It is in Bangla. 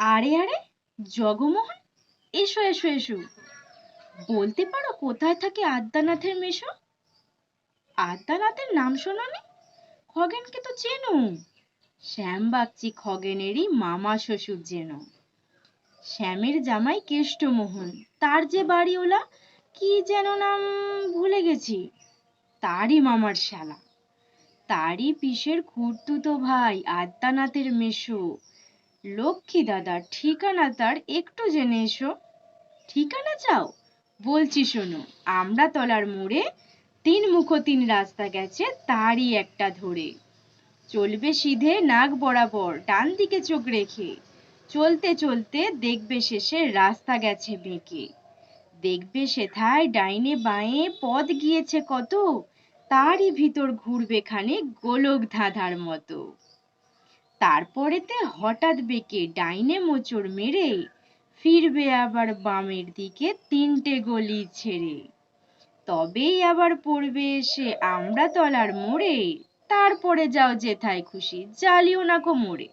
আরে আরে, জগমোহন, এসো এসো এসো। বলতে পারো কোথায় থাকে আদ্যানাথের মেশো? আদ্যানাথের নাম শোনোনি? খগেনকে তো চেনো। শ্যাম বাগচি খগেনেরই মামা শ্বশুর যেন। শ্যামের জামাই কেষ্টমোহন, তার যে বাড়িওলা, কি যেন নাম ভুলে গেছি, তারই মামার শালা। তারই পিসের খুড়তুতো ভাই আদ্যানাথের মেশো। লক্ষ্মী দাদার ঠিকানা তার একটু জেনে এসো। ঠিকানা চাও? বলছি শোনো। আমড়াতলার মোড়ে তিন মুখো তিন রাস্তা গেছে, তারই একটা ধরে। চলবে সিধে নাক বরাবর, ডান দিকে চোখ রেখে। চলতে চলতে দেখবে শেষে রাস্তা গেছে বেঁকে। দেখবে সেথায় ডাইনে বাঁয়ে পথ গিয়েছে কত, তারই ভিতর ঘুরবে খানে গোলক ধাঁধার মতো। তারপরেতে হঠাৎ বেঁকে ডাইনে মোচড় মেরে ফিরবে আবার বামের দিকে তিনটে গলি ছেড়ে। তবেই আবার পড়বে এসে আমড়াতলার মোড়ে। তারপরে যাও যেথায় খুশি, জ্বালিও না কোমরে।